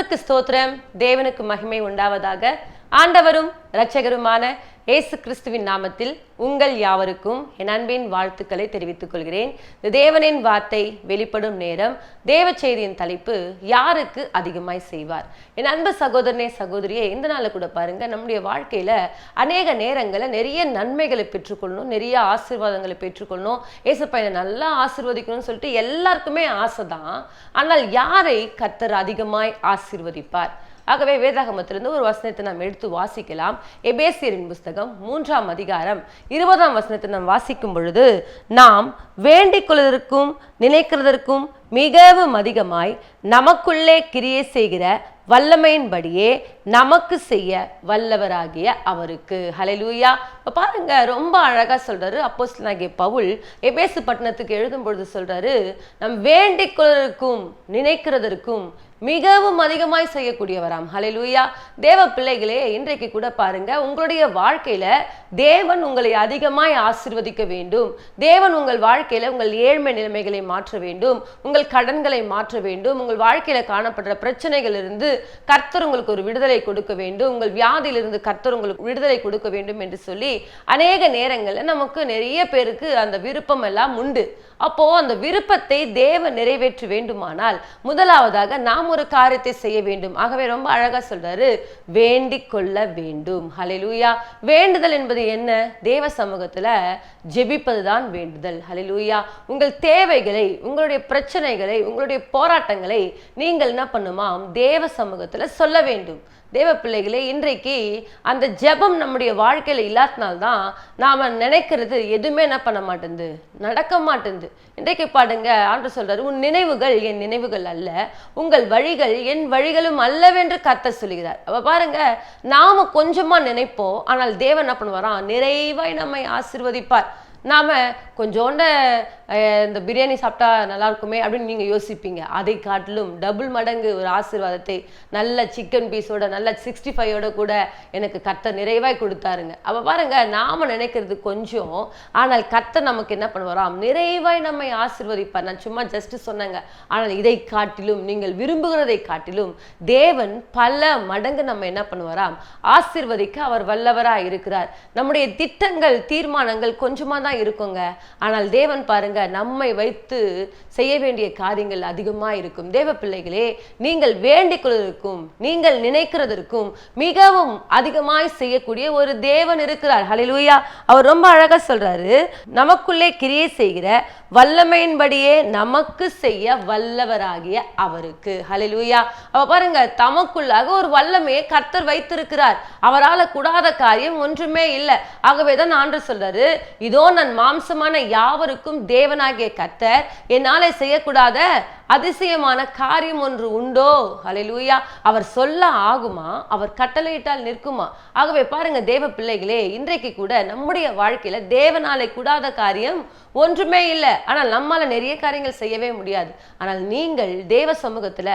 கர்த்தருக்கு ஸ்தோத்திரம், தேவனுக்கு மகிமை உண்டாவதாக. ஆண்டவரும் இரட்சகருமான இயேசு கிறிஸ்துவின் நாமத்தில் உங்கள் யாவருக்கும் என் அன்பின் வாழ்த்துக்களை தெரிவித்துக் கொள்கிறேன். தேவனின் வார்த்தை வெளிப்படும் நேரம். தேவ செய்தியின் தலைப்பு, யாருக்கு அதிகமாய் செய்வார். என் அன்பு சகோதரனே சகோதரியே, இந்த நாளில் கூட பாருங்க, நம்முடைய வாழ்க்கையில அநேக நேரங்களில் நிறைய நன்மைகளை பெற்றுக்கொள்ளணும், நிறைய ஆசீர்வாதங்களை பெற்றுக்கொள்ளணும், ஏசப்பா இதை நல்லா ஆசீர்வதிக்கணும்னு சொல்லிட்டு எல்லாருக்குமே ஆசைதான். ஆனால் யாரை கர்த்தர் அதிகமாய் ஆசீர்வதிப்பார்? ஆகவே வேதாகமத்திலிருந்து ஒரு வசனத்தை நாம் எடுத்து வாசிக்கலாம். எபேசியரின் புஸ்தகம் 3ஆம் அதிகாரம் 20ஆம் வசனத்தை நாம் வாசிக்கும் பொழுது, நாம் வேண்டிக் கொள்வதற்கும் நினைக்கிறதற்கும் மிகவும் அதிகமாய் நமக்குள்ளே கிரியை செய்கிற வல்லமையின்படியே நமக்கு செய்ய வல்லவராகிய அவருக்கு. ஹல்லேலூயா. இப்போ பாருங்க, ரொம்ப அழகா சொல்றாரு அப்போஸ்தலனாகிய பவுல் எபேசு பட்டணத்துக்கு எழுதும் பொழுது சொல்றாரு, நம் வேண்டிக் கொள்வதற்கும் நினைக்கிறதற்கும் மிகவும் அதிகமாய் செய்யக்கூடியவராம். ஹல்லேலூயா. தேவ பிள்ளைகளே, இன்றைக்கு கூட பாருங்க, உங்களுடைய வாழ்க்கையில தேவன் உங்களை அதிகமாய் ஆசீர்வதிக்க வேண்டும். தேவன் உங்கள் வாழ்க்கையில உங்கள் ஏழ்மை நிலைமைகளை மாற்ற வேண்டும், உங்கள் கடன்களை மாற்ற வேண்டும், உங்கள் வாழ்க்கையில காணப்படுற பிரச்சனைகள் இருந்து கர்த்தர் உங்களுக்கு ஒரு விடுதலை கொடுக்க வேண்டும், உங்கள் வியாதியிலிருந்து கர்த்தர் உங்களுக்கு விடுதலை கொடுக்க வேண்டும் என்று சொல்லி அநேக நேரங்களில் நமக்கு நிறைய பேருக்கு அந்த விருப்பம் எல்லாம் உண்டு. அப்போ அந்த விருப்பத்தை தேவன் நிறைவேற்ற வேண்டுமானால் முதலாவதாக நாம் ஒரு காரியத்தை செய்ய வேண்டும். ஆகவே ரொம்ப அழகா சொல்றாரு, வேண்டிக் கொள்ள வேண்டும். ஹல்லேலூயா. வேண்டுதல் என்பது என்ன? தேவ சமூகத்துல ஜெபிப்பதுதான் வேண்டுதல். ஹல்லேலூயா. உங்கள் தேவைகளை, உங்களுடைய பிரச்சனைகளை, உங்களுடைய போராட்டங்களை நீங்கள் என்ன பண்ணுமா, தேவ சமூகத்துல சொல்ல வேண்டும். தேவ பிள்ளைகளே, இன்றைக்கு அந்த ஜெபம் நம்முடைய வாழ்க்கையில இல்லாதனால்தான் நாம நினைக்கிறது எதுவுமே என்ன பண்ண மாட்டேங்குது, நடக்க மாட்டேங்குது. இன்றைக்கு பாடுங்க, ஆண்டவர் சொல்றாரு, உன் நினைவுகள் என் நினைவுகள் அல்ல, உங்கள் வழிகள் என் வழிகளும் அல்லவென்று கர்த்தர் சொல்லுகிறார். அப்ப பாருங்க, நாம கொஞ்சமா நினைப்போம், ஆனால் தேவன் என்ன பண்ணுவாராம், நிறைவாய் நம்மை ஆசீர்வதிப்பார். நாம கொஞ்சோண்ட இந்த பிரியாணி சாப்பிட்டா நல்லா இருக்குமே அப்படின்னு நீங்க யோசிப்பீங்க. அதை காட்டிலும் டபுள் மடங்கு ஒரு ஆசீர்வாதத்தை நல்ல சிக்கன் பீஸோட, நல்ல 65ஓட கூட எனக்கு கர்த்தர் நிறைவாய் கொடுத்தாருங்க. அப்ப பாருங்க, நாம நினைக்கிறது கொஞ்சம், ஆனால் கர்த்தர் நமக்கு என்ன பண்ணுவாராம், நிறைவாய் நம்மை ஆசீர்வதிப்பார். நான் சும்மா ஜஸ்ட் சொன்னேங்க. ஆனால் இதை காட்டிலும், நீங்கள் விரும்புகிறதை காட்டிலும் தேவன் பல மடங்கு நம்ம என்ன பண்ணுவாராம், ஆசீர்வதிக்க அவர் வல்லவரா இருக்கிறார். நம்முடைய திட்டங்கள், தீர்மானங்கள் கொஞ்சமா தான் இருக்குங்க, ஆனால் தேவன் பாருங்க, நம்மை வைத்து செய்ய வேண்டிய காரியங்கள் அதிகமா இருக்கும். தேவ பிள்ளைகளே, நீங்கள் வேண்டிக் கொள்வதற்கும் நீங்கள் நினைக்கிறதற்கும் மிகவும் அதிகமாய் செய்யக்கூடிய ஒரு தேவன் இருக்கிறார். ஹல்லேலூயா. அவர் ரொம்ப அழகா சொல்றாரு, நமக்குள்ளே கிரியை செய்கிற வல்லமையின்படியே நமக்கு செய்ய வல்லவராகிய அவருக்கு. ஹல்லேலூயா. அவ பாருங்க, தமக்குள்ளாக ஒரு வல்லமையை கர்த்தர் வைத்திருக்கிறார். அவரால் கூடாத காரியம் ஒன்றுமே இல்லை. ஆகவேதான் ஆண்டவர் சொல்றாரு, இதோ நான் மாம்சமான யாவருக்கும் தேவனாகிய கர்த்தர், என்னாலே செய்யக்கூடாத அதிசயமான காரியம் ஒன்று உண்டோ? ஹல்லேலூயா. அவர் சொல்ல ஆகுமா? அவர் கட்டளையிட்டால் நிற்குமா? ஆகவே பாருங்க தேவ பிள்ளைகளே, இன்றைக்கு கூட நம்முடைய வாழ்க்கையில தேவனாலே கூடாத காரியம் ஒன்றுமே இல்லை. ஆனால் நம்மால நிறைய காரியங்கள் செய்யவே முடியாது. ஆனால் நீங்கள் தேவ சமூகத்துல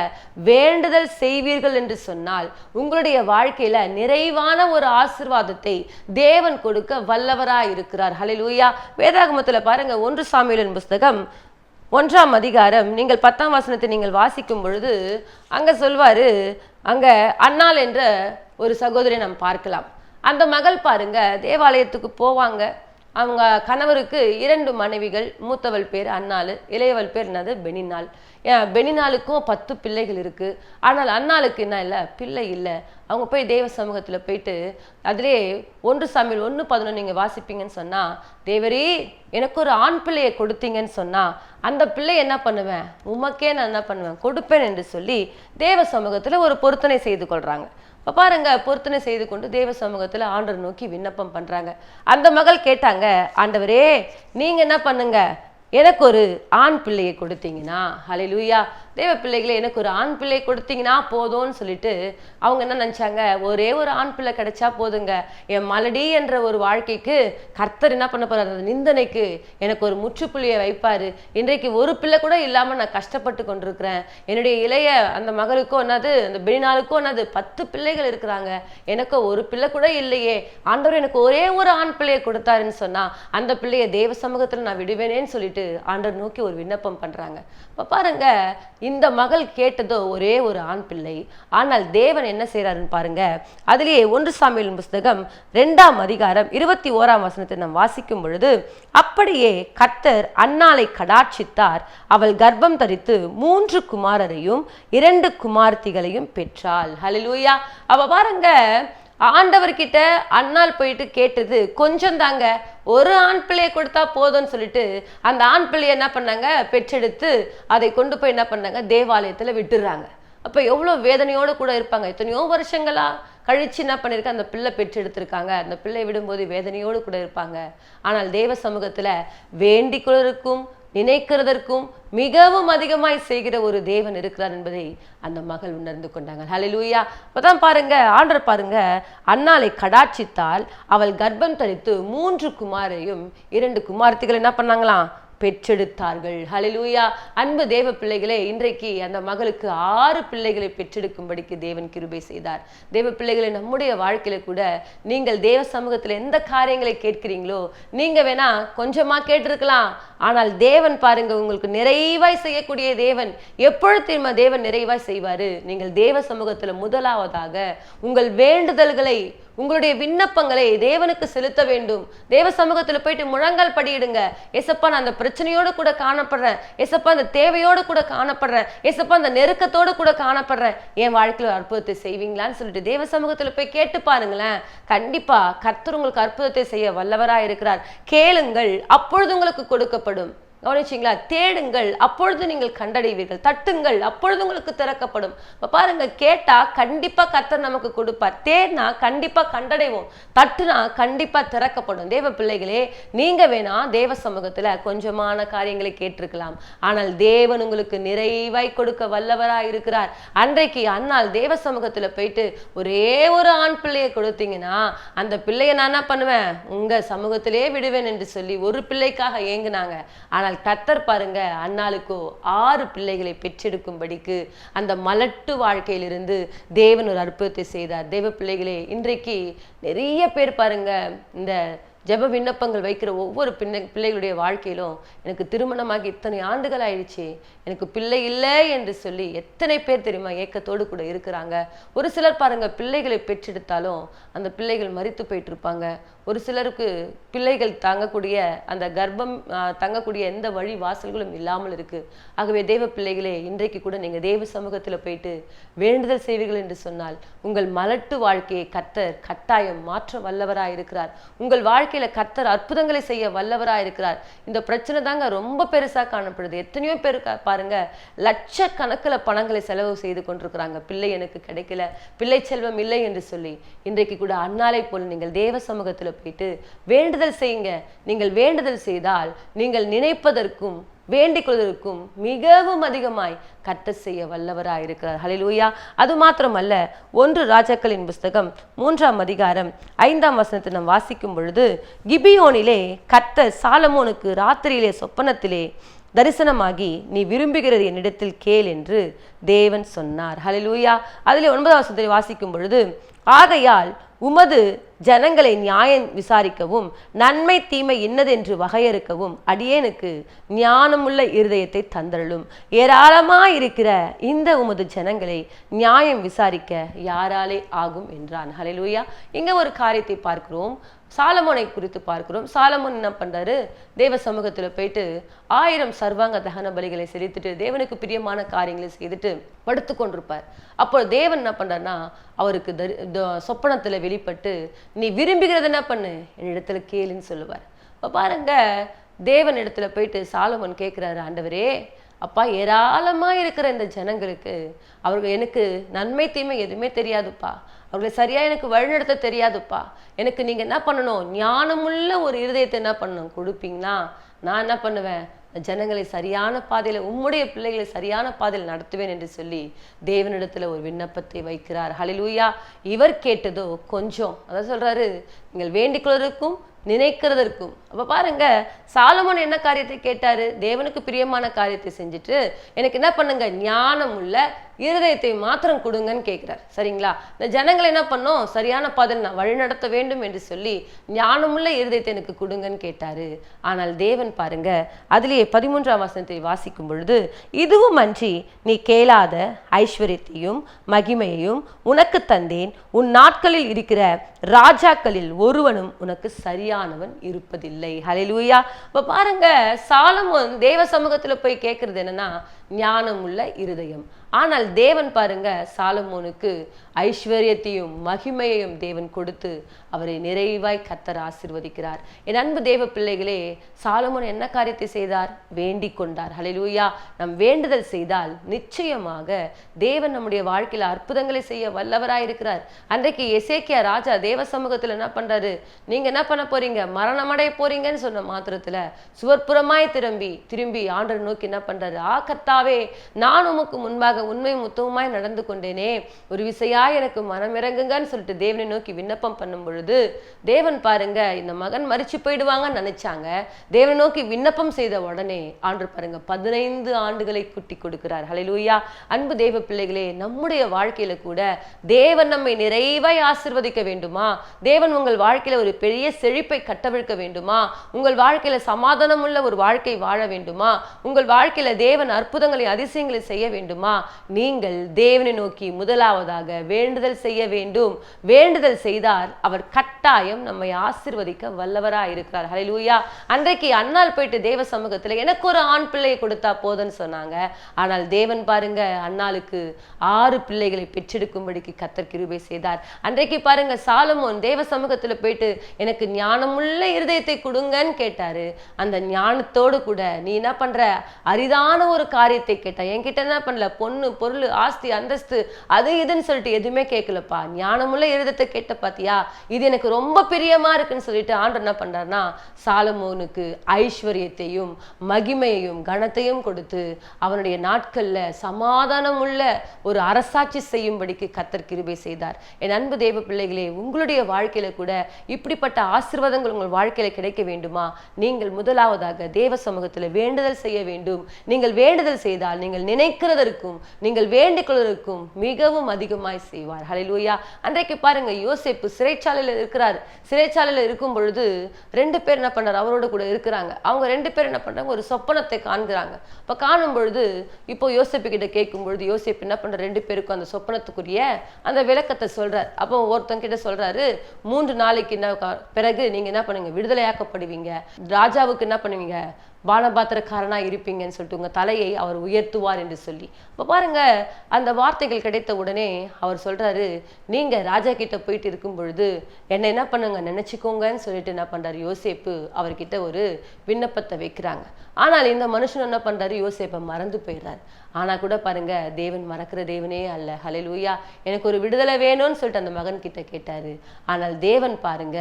வேண்டுதல் செய்வீர்கள் என்று சொன்னால் உங்களுடைய வாழ்க்கையில நிறைவான ஒரு ஆசீர்வாதத்தை தேவன் கொடுக்க வல்லவரா இருக்கிறார். ஹல்லேலூயா. வேதாகமத்துல பாருங்க, 1 சாமுவேலின் புஸ்தகம் 1ஆம் அதிகாரம் நீங்கள் 10ஆம் வசனத்தை நீங்கள் வாசிக்கும் பொழுது அங்க சொல்வாரு, அங்க அன்னாள் என்ற ஒரு சகோதரியை நாம் பார்க்கலாம். அந்த மகள் பாருங்க, தேவாலயத்துக்கு போவாங்க. அவங்க கணவருக்கு 2 மனைவிகள். மூத்தவள் பேர் அன்னாள், இளையவள் பேர் என்னது, பெனினாள். பெனினாளுக்கும் 10 பிள்ளைகள் இருக்கு. ஆனால் அன்னாளுக்கு என்ன இல்லை, பிள்ளை இல்லை. அவங்க போய் தேவ சமூகத்துல போயிட்டு, அதிலே 1 சாமுவேல் 1:11 நீங்க வாசிப்பீங்கன்னு சொன்னா, தேவரே எனக்கு ஒரு ஆண் பிள்ளையை கொடுத்தீங்கன்னு சொன்னா அந்த பிள்ளை என்ன பண்ணுவேன், உமக்கே நான் என்ன பண்ணுவேன், கொடுப்பேன் என்று சொல்லி தேவ சமூகத்துல ஒரு பொருத்தனை செய்து கொள்றாங்க. இப்போ பாருங்க, பொருத்தனை செய்து கொண்டு தேவ சமூகத்துல ஆண்டவர் நோக்கி விண்ணப்பம் பண்றாங்க. அந்த மகள் கேட்டாங்க, ஆண்டவரே நீங்க என்ன பண்ணுங்க, எனக்கு ஒரு ஆண் பிள்ளையை கொடுத்தீங்கன்னா, ஹல்லேலூயா, தேவ பிள்ளைகளே, எனக்கு ஒரு ஆண் பிள்ளை கொடுத்தீங்கன்னா போதும்னு சொல்லிட்டு அவங்க என்ன நினைச்சாங்க, ஒரே ஒரு ஆண் பிள்ளை கிடைச்சா போதுங்க, என் மலடி என்ற ஒரு வாழ்க்கைக்கு கர்த்தர் என்ன பண்ண போறாரு, அந்த நிந்தனைக்கு எனக்கு ஒரு முற்றுப்புள்ளியை வைப்பாரு. இன்றைக்கு ஒரு பிள்ளை கூட இல்லாம நான் கஷ்டப்பட்டு கொண்டிருக்கிறேன். என்னுடைய இளைய அந்த மகளுக்கும் என்னது, அந்த பெனினாளுக்கும் என்னது, 10 பிள்ளைகள் இருக்கிறாங்க, எனக்கு ஒரு பிள்ளை கூட இல்லையே. ஆண்டவர் எனக்கு ஒரே ஒரு ஆண் பிள்ளையை கொடுத்தாருன்னு சொன்னா அந்த பிள்ளையை தேவ சமூகத்துல நான் விடுவேனேன்னு சொல்லிட்டு ஆண்டவர் நோக்கி ஒரு விண்ணப்பம் பண்றாங்க. இப்ப பாருங்க, இந்த மகள் கேட்டதோ ஒரே ஒரு ஆண் பிள்ளை. ஆனால் தேவன் என்ன செய்யறாருன்னு பாருங்க. அதிலேயே 1 சாமுவேல் புஸ்தகம் 2ஆம் அதிகாரம் 21ஆம் வசனத்தை நாம் வாசிக்கும் பொழுது, அப்படியே கர்த்தர் அன்னாளை கடாட்சித்தார். அவள் கர்ப்பம் தரித்து 3 குமாரரையும் 2 குமார்த்திகளையும் பெற்றாள். ஹல்லேலூயா. அவ பாருங்க, ஆண்டவர்கிட்ட அன்னாள் போயிட்டு கேட்டது கொஞ்சம் தாங்க, ஒரு ஆண் பிள்ளையை கொடுத்தா போதும்னு சொல்லிட்டு அந்த ஆண் பிள்ளையை என்ன பண்ணாங்க, பெற்றெடுத்து அதை கொண்டு போய் என்ன பண்ணாங்க, தேவாலயத்துல விட்டுறாங்க. அப்ப எவ்வளவு வேதனையோடு கூட இருப்பாங்க. எத்தனையோ வருஷங்களா கழிச்சு என்ன பண்ணிருக்க, அந்த பிள்ளை பெற்றெடுத்திருக்காங்க. அந்த பிள்ளை விடும்போது வேதனையோடு கூட இருப்பாங்க. ஆனால் தேவ சமூகத்துல வேண்டிக்கொள்வதற்கும் நினைக்கிறதற்கும் மிகவும் அதிகமாய் செய்கிற ஒரு தேவன் இருக்கிறார் என்பதை அந்த மகள் உணர்ந்து கொண்டாங்க. ஹல்லேலூயா. அப்பதான் பாருங்க, ஆண்டவர் பாருங்க, அன்னாளை கடாட்சித்தால் அவள் கர்ப்பம் தரித்து 3 குமாரையும் 2 குமார்த்திகளை என்ன பண்ணாங்களாம், பெற்றெடுத்தார்கள். ஹல்லேலூயா. அன்பு தேவ பிள்ளைகளே, இன்றைக்கு அந்த மகளுக்கு 6 பிள்ளைகளை பெற்றெடுக்கும்படிக்கு தேவன் கிருபை செய்தார். தேவ பிள்ளைகளை, நம்முடைய வாழ்க்கையில கூட நீங்கள் தேவ சமூகத்தில் எந்த காரியங்களை கேட்கிறீங்களோ, நீங்க வேணா கொஞ்சமா கேட்டிருக்கலாம், ஆனால் தேவன் பாருங்க உங்களுக்கு நிறைவாய் செய்யக்கூடிய தேவன். எப்பொழுது தெரியுமா தேவன் நிறைவாய் செய்வாரு? நீங்கள் தேவ சமூகத்துல முதலாவதாக உங்கள் வேண்டுதல்களை, உங்களுடைய விண்ணப்பங்களை தேவனுக்கு செலுத்த வேண்டும். தேவ சமூகத்துல போயிட்டு முழங்கால் படியிடுங்க. ஏசப்பா, நான் அந்த பிரச்சனையோடு கூட காணப்படுறேன். ஏசப்பா, அந்த தேவையோடு கூட காணப்படுறேன். ஏசப்பா, அந்த நெருக்கத்தோடு கூட காணப்படுறேன். என் வாழ்க்கையில அற்புதத்தை செய்வீங்களான்னு சொல்லிட்டு தேவ சமூகத்துல போய் கேட்டு பாருங்களேன். கண்டிப்பா கர்த்தர் உங்களுக்கு அற்புதத்தை செய்ய வல்லவராய் இருக்கிறார். கேளுங்கள், அப்பொழுது உங்களுக்கு கொடுக்கப்படும். கவனிச்சிங்களா? தேடுங்கள், அப்பொழுது நீங்கள் கண்டடைவீர்கள். தட்டுங்கள், அப்பொழுது உங்களுக்கு திறக்கப்படும். பாருங்க, கேட்டா கண்டிப்பா கர்த்தர் நமக்கு கொடுப்பார். தேடினா கண்டிப்பா கண்டடைவோம். தட்டுனா கண்டிப்பா திறக்கப்படும். தேவ பிள்ளைகளே, நீங்க வேணா தேவ சமூகத்துல கொஞ்சமான காரியங்களை கேட்டிருக்கலாம், ஆனால் தேவன் உங்களுக்கு நிறைவாய் கொடுக்க வல்லவராய் இருக்கிறார். அன்றைக்கு அன்னாள் தேவ சமூகத்துல போயிட்டு ஒரே ஒரு ஆண் பிள்ளையை கொடுத்தீங்கன்னா, அந்த பிள்ளையை நான் என்ன பண்ணுவேன், உங்க சமூகத்திலே விடுவேன் என்று சொல்லி ஒரு பிள்ளைக்காக ஏங்குனாங்க. ஆனால் கர்த்தர் பாருங்க, அன்னாளுக்கோ 6 பிள்ளைகளை பெற்றெடுக்கும்படிக்கு அந்த மலட்டு வாழ்க்கையிலிருந்து தேவன் ஒரு அற்புதத்தை செய்தார். தேவ பிள்ளைகளே, இன்றைக்கு நிறைய பேர் பாருங்க, இந்த ஜெப விண்ணப்பங்கள் வைக்கிற ஒவ்வொரு பிள்ளைகளுடைய வாழ்க்கையிலும், எனக்கு திருமணமாகி இத்தனை ஆண்டுகள் ஆயிடுச்சு, எனக்கு பிள்ளை இல்லை என்று சொல்லி எத்தனை பேர் தெரியுமா ஏக்கத்தோடு கூட இருக்கிறாங்க. ஒரு சிலர் பாருங்க, பிள்ளைகளை பெற்றெடுத்தாலும் அந்த பிள்ளைகள் மரித்து போயிட்டு இருப்பாங்க. ஒரு சிலருக்கு பிள்ளைகள் தாங்கக்கூடிய அந்த கர்ப்பம் தங்கக்கூடிய எந்த வழி வாசல்களும் இல்லாமல் இருக்கு. ஆகவே தேவ பிள்ளைகளே, இன்றைக்கு கூட நீங்க தேவ சமூகத்துல போயிட்டு வேண்டுதல் செய்வீர்கள் என்று சொன்னால், உங்கள் மலட்டு வாழ்க்கையை கர்த்தர் கட்டாயம் மாற்ற வல்லவராய் இருக்கிறார். உங்கள் வாழ்க்கையில கர்த்தர் அற்புதங்களை செய்ய வல்லவராய் இருக்கிறார். இந்த பிரச்சனை தாங்க ரொம்ப பெருசா காணப்படுது. எத்தனையோ பேர் பாருங்க, லட்சக்கணக்கில் பணங்களை செலவு செய்து கொண்டிருக்கிறாங்க. பிள்ளை எனக்கு கிடைக்கல, பிள்ளை செல்வம் இல்லை என்று சொல்லி. இன்றைக்கு கூட அன்னாளை போல் நீங்கள் தேவ சமூகத்துல போயிட்டு வேண்டுதல் செய்யுங்க. நீங்கள் வேண்டுதல் செய்தால் நீங்கள் நினைப்பதற்கும் வேண்டிக் கொள்வதற்கும் மிகவும் அதிகமாய் கர்த்தர் செய்ய வல்லவராய் இருக்கிறார். ஹல்லேலூயா. அது மாத்திரமல்ல, 1 ராஜாக்களின் புஸ்தகம் 3ஆம் அதிகாரம் 5ஆம் வசனத்தை நாம் வாசிக்கும் பொழுது, கிபியோனிலே கர்த்தர் சாலமோனுக்கு ராத்திரியிலே சொப்பனத்திலே தரிசனமாகி, நீ விரும்புகிறது என்னிடத்தில் கேள் என்று தேவன் சொன்னார். ஹல்லேலூயா. அதிலே 9ஆம் வசனத்தை வாசிக்கும் பொழுது, ஆகையால் உமது ஜனங்களை நியாயம் விசாரிக்கவும் நன்மை தீமை இன்னதென்று வகையறுக்கவும் அடியேனுக்கு ஞானமுள்ள இருதயத்தை தந்தருளும். ஏராளமாயிருக்கிற இந்த உமது ஜனங்களை நியாயம் விசாரிக்க யாராலே ஆகும் என்றான். ஹல்லேலூயா. இங்க ஒரு காரியத்தை பார்க்கிறோம், சாலமோனை குறித்து பார்க்கிறோம். சாலமோன் என்ன பண்றாரு, தேவ சமூகத்துல போயிட்டு 1000 சர்வாங்க தகன பலிகளை செலுத்திட்டு தேவனுக்கு பிரியமான காரியங்களை செய்துட்டு படுத்து கொண்டிருப்பார். அப்போ தேவன் என்ன பண்றாருன்னா, அவருக்கு சொப்பனத்துல வெளிப்பட்டு, நீ விரும்புகிறது என்ன பண்ணு, என்னிடத்துல கேளுன்னு சொல்லுவார். இப்போ பாருங்க, தேவன் இடத்துல போயிட்டு சாலமோன் கேட்கிறாரு, ஆண்டவரே, அப்பா, ஏராளமா இருக்கிற இந்த ஜனங்களுக்கு அவர்கள் எனக்கு நன்மை தீமை எதுவுமே தெரியாதுப்பா, அவர்களை சரியா எனக்கு வழிநடத்த தெரியாதுப்பா, எனக்கு நீங்க என்ன பண்ணணும், ஞானமுள்ள ஒரு இருதயத்தை என்ன பண்ணணும் கொடுப்பீங்கன்னா நான் என்ன பண்ணுவேன், ஜனங்களை சரியான பாதையில, உம்முடைய பிள்ளைகளை சரியான பாதையில் நடத்துவேன் என்று சொல்லி தேவனிடத்துல ஒரு விண்ணப்பத்தை வைக்கிறார். ஹல்லேலூயா. இவர் கேட்டதோ கொஞ்சம், அதான் சொல்றாரு, நீங்கள் வேண்டிக் கொள்வதற்கும் நினைக்கிறதற்கும். அப்ப பாருங்க, சாலமோன் என்ன காரியத்தை கேட்டாரு? தேவனுக்கு பிரியமான காரியத்தை செஞ்சுட்டு எனக்கு என்ன பண்ணுங்க, ஞானம் உள்ள இருதயத்தை மாத்திரம் கொடுங்கன்னு கேட்கிறார். சரிங்களா? இந்த ஜனங்களை என்ன பண்ணோம், சரியான பாதையில் நான் வழி நடத்த வேண்டும் என்று சொல்லி ஞானமுள்ள இருதயத்தை எனக்கு கொடுங்கன்னு கேட்டாரு. ஆனால் தேவன் பாருங்க, அதிலேயே 13ஆம் வசனத்தை வாசிக்கும் பொழுது, இதுவும் அன்றி நீ கேளாத ஐஸ்வர்யத்தையும் மகிமையையும் உனக்கு தந்தேன், உன் நாட்களில் இருக்கிற ராஜாக்களில் ஒருவனும் உனக்கு சரியானவன் இருப்பதில்லை. ஹல்லேலூயா. இப்ப பாருங்க, சாலமோன் தேவ சமூகத்துல போய் கேட்கறது என்னன்னா, ஞானம் உள்ள இருதயம். ஆனால் தேவன் பாருங்க, சாலமோனுக்கு ஐஸ்வர்யத்தையும் மகிமையையும் தேவன் கொடுத்து அவரை நிறைவாய் கர்த்தர் ஆசீர்வதிக்கிறார். என் அன்பு தேவ பிள்ளைகளே, சாலமோன் என்ன காரியத்தை செய்தார்? வேண்டிக் கொண்டார். ஹல்லேலூயா. நம் வேண்டுதல் செய்தால் நிச்சயமாக தேவன் நம்முடைய வாழ்க்கையில அற்புதங்களை செய்ய வல்லவராயிருக்கிறார். அன்றைக்கு எசேக்கியா ராஜா தேவ சமூகத்துல என்ன பண்றாரு? நீங்க என்ன பண்ண போறீங்க? மரணமடைய போறீங்கன்னு சொன்ன மாத்திரத்துல சுவர்புறமாய் திரும்பி ஆண்டவரை நோக்கி என்ன பண்றாரு? கர்த்தாவே, நான் உமக்கு முன்பாக உண்மையும் உத்தமமாய் நடந்து கொண்டேனே, ஒரு விசையா எனக்கு மனம் இறங்குங்கன்னு சொல்லிட்டு தேவனை நோக்கி விண்ணப்பம் பண்ணும் பொழுது தேவன் பாருங்க, இந்த மகன் மரிச்சு போயிடுவாங்கன்னு நினைச்சாங்க. தேவனை நோக்கி விண்ணப்பம் செய்த உடனே ஆண்டவர் பாருங்க 15 ஆண்டுகளை குட்டி கொடுக்கிறார். ஹல்லேலூயா. அன்பு தேவ பிள்ளைகளே, நம்முடைய வாழ்க்கையில கூட தேவன் நம்மை நிறைவாய் ஆசீர்வதிக்க வேண்டுமா? தேவன் உங்கள் வாழ்க்கையில ஒரு பெரிய செழிப்பை கட்டவிழ்க்க வேண்டுமா? உங்கள் வாழ்க்கையில சமாதானம் உள்ள ஒரு வாழ்க்கை வாழ வேண்டுமா? உங்கள் வாழ்க்கையில தேவன் அற்புதங்களை அதிசயங்களை செய்ய வேண்டுமா? நீங்கள் தேவனை நோக்கி முதலாவதாக வேண்டுதல் செய்ய வேண்டும். வேண்டுதல் செய்தால் அவர் கட்டாயம் நம்மை ஆசீர்வதிக்க வல்லவராய் இருக்கிறார். ஹல்லேலூயா. அன்றைக்கு அன்னாள் போயிட்டு தேவ சமூகத்துல எனக்கு ஒரு ஆண் பிள்ளையை கொடுத்தா போதுன்னு சொன்னாங்க. ஆனால் தேவன் பாருங்க, அன்னாளுக்கு 6 பிள்ளைகளை பெற்றெடுக்கும்படிக்கு கர்த்தர் கிருபை செய்தார். அன்றைக்கு பாருங்க, சாலமோன் தேவ சமூகத்துல போயிட்டு எனக்கு ஞானமுள்ள இருதயத்தை கொடுங்கன்னு கேட்டாரு. அந்த ஞானத்தோடு கூட நீ என்ன பண்ற? அரிதான ஒரு காரியத்தை கேட்ட. என்கிட்ட என்ன பண்ணல? பொண்ணு, பொருள், ஆஸ்தி, அந்தஸ்து, அது இதுன்னு சொல்லிட்டு எதுவுமே கேட்கலப்பா. ஞானமுள்ள இருதயத்தை கேட்ட பாத்தியா? இது எனக்கு ரொம்ப பிரியமா இருக்குன்னு சொல்லிட்டு ஆண்டவர் என்ன பண்றாருன்னா, சாலமோனுக்கு ஐஸ்வர்யத்தையும் மகிமையையும் கனத்தையும் கொடுத்து அவனுடைய நாட்கள்ல சமாதானம் உள்ள ஒரு அரசாட்சி செய்யும்படிக்கு கர்த்தர் கிருபை செய்தார். என் அன்பு தேவ பிள்ளைகளே, உங்களுடைய வாழ்க்கையில கூட இப்படிப்பட்ட ஆசீர்வாதங்கள் உங்கள் வாழ்க்கையில கிடைக்க வேண்டுமா? நீங்கள் முதலாவதாக தேவ சமூகத்தில் வேண்டுதல் செய்ய வேண்டும். நீங்கள் வேண்டுதல் செய்தால் நீங்கள் நினைக்கிறதற்கும் நீங்கள் வேண்டிக் கொள்வதற்கும் மிகவும் அதிகமாய் செய்வார். ஹல்லேலூயா. அன்றைக்கு பாருங்க, யோசேப்பு சிறைச்சாலையில இருக்கிறார். சிறைச்சாலையில இருக்கும் பொழுது 2 பேர் என்ன பண்றாரு? அவரோட கூட இருக்கிறாங்க. அவங்க 2 பேர் என்ன பண்றாங்க? ஒரு சொப்பனத்தை காண்கிறாங்க. இப்ப காணும் பொழுது இப்போ யோசேப்பு கிட்ட கேட்கும் பொழுது யோசேப்பு என்ன பண்ற? 2 பேருக்கும் அந்த சொப்பனத்துக்குரிய அந்த விளக்கத்தை சொல்றார். அப்போ ஒருத்தன் கிட்ட சொல்றாரு, 3 நாளைக்கு பிறகு நீங்க என்ன பண்ணுங்க? விடுதலையாக்கப்படுவீங்க. ராஜாவுக்கு என்ன பண்ணுவீங்க? பானபாத்திரக்காரனா இருப்பீங்கன்னு சொல்லிட்டு உங்க தலையை அவர் உயர்த்துவார் என்று சொல்லி. இப்ப பாருங்க, அந்த வார்த்தைகள் கிடைத்த உடனே அவர் சொல்றாரு, நீங்க ராஜா கிட்ட போயிட்டு இருக்கும் பொழுது என்ன என்ன பண்ணுங்க? நினைச்சுக்கோங்கன்னு சொல்லிட்டு என்ன பண்றாரு? யோசேப்பு அவர்கிட்ட ஒரு விண்ணப்பத்தை வைக்கிறாங்க. ஆனால் இந்த மனுஷன் என்ன பண்றாரு? யோசேப்பை மறந்து போயிடுறாரு. ஆனா கூட பாருங்க, தேவன் மறக்கிற தேவனே அல்ல. ஹல்லேலூயா. எனக்கு ஒரு விடுதலை வேணும்னு சொல்லிட்டு அந்த மகன் கிட்ட கேட்டாரு. ஆனால் தேவன் பாருங்க,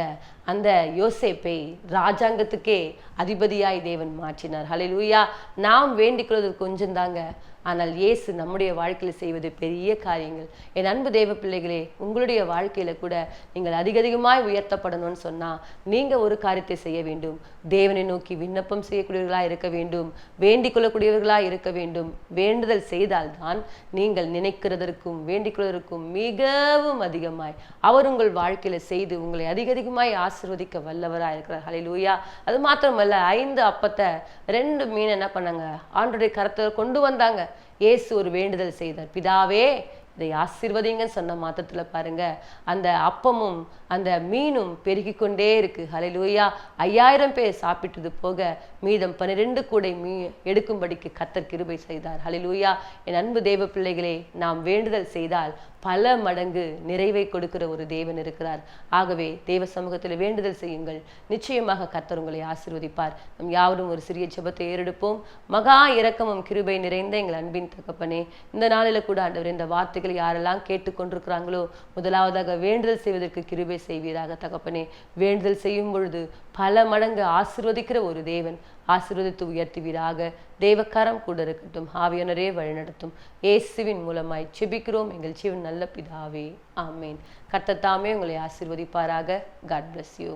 அந்த யோசேப்பை ராஜாங்கத்துக்கே அதிபதியாய் தேவன் மாற்றினார். ஹல்லேலூயா. நாம் வேண்டிக் கொள்வது கொஞ்சம் தாங்க, ஆனால் இயேசு நம்முடைய வாழ்க்கையில செய்வது பெரிய காரியங்கள். என் அன்பு தேவ பிள்ளைகளே, உங்களுடைய வாழ்க்கையில கூட நீங்கள் அதிகமாய் உயர்த்தப்படணும்னு சொன்னா நீங்க ஒரு காரியத்தை செய்ய வேண்டும். தேவனை நோக்கி விண்ணப்பம் செய்யக்கூடியவர்களா இருக்க வேண்டும். வேண்டிக் கொள்ளக்கூடியவர்களா இருக்க வேண்டும். வேண்டுதல் செய்தால்தான் நீங்கள் நினைக்கிறதற்கும் வேண்டிக் கொள்வதற்கும் மிகவும் அதிகமாய் அவர் உங்கள் வாழ்க்கையில செய்து உங்களை அதிகமாய் ஆசீர்வதிக்க வல்லவராக இருக்கிறார். ஹல்லேலூயா. அது மாத்திரமல்ல, 5 அப்பத்தை 2 மீன் என்ன பண்ணாங்க? ஆண்டவருடைய கரத்தை கொண்டு வந்தாங்க. இயேசு ஒரு வேண்டுதல் செய்தார். பிதாவே, இதை ஆசீர்வதிங்கன்னு சொன்ன மாத்திரத்துல பாருங்க, அந்த அப்பமும் அந்த மீனும் பெருகி கொண்டே இருக்கு. ஹல்லேலூயா. 5000 பேர் சாப்பிட்டது போக மீதம் 12 கூடை எடுக்கும்படிக்கு கர்த்தர் கிருபை செய்தார். ஹல்லேலூயா. என் அன்பு தேவ பிள்ளைகளே, நாம் வேண்டுதல் செய்தால் பல மடங்கு நிறைவை கொடுக்கிற ஒரு தேவன் இருக்கிறார். ஆகவே தேவ சமூகத்தில் வேண்டுதல் செய்யுங்கள். நிச்சயமாக கர்த்தர் உங்களை ஆசீர்வதிப்பார். நம் யாவரும் ஒரு சிறிய ஜெபத்தை ஏறெடுப்போம். மகா இரக்கமும் கிருபை நிறைந்த எங்கள் அன்பின் தகப்பனே, இந்த நாளில கூட ஆண்டவர் இந்த வார்த்தைகளை யாரெல்லாம் கேட்டுக்கொண்டிருக்கிறாங்களோ முதலாவதாக வேண்டுதல் செய்வதற்கு கிருபை செய்வீராக தகப்பனே. வேண்டுதல் செய்யும் பொழுது பல மடங்கு ஆசீர்வதிக்கிற ஒரு தேவன், ஆசீர்வதித்து உயர்த்துவீராக. தேவக்காரம் கூட இருக்கட்டும். ஆவியானவரே வழிநடத்தும். இயேசுவின் மூலமாய் ஜெபிக்கிறோம் எங்கள் ஜீவன் நல்ல பிதாவே. ஆமேன். கர்த்தர் தாமே உங்களை ஆசீர்வதிப்பாராக. God bless you.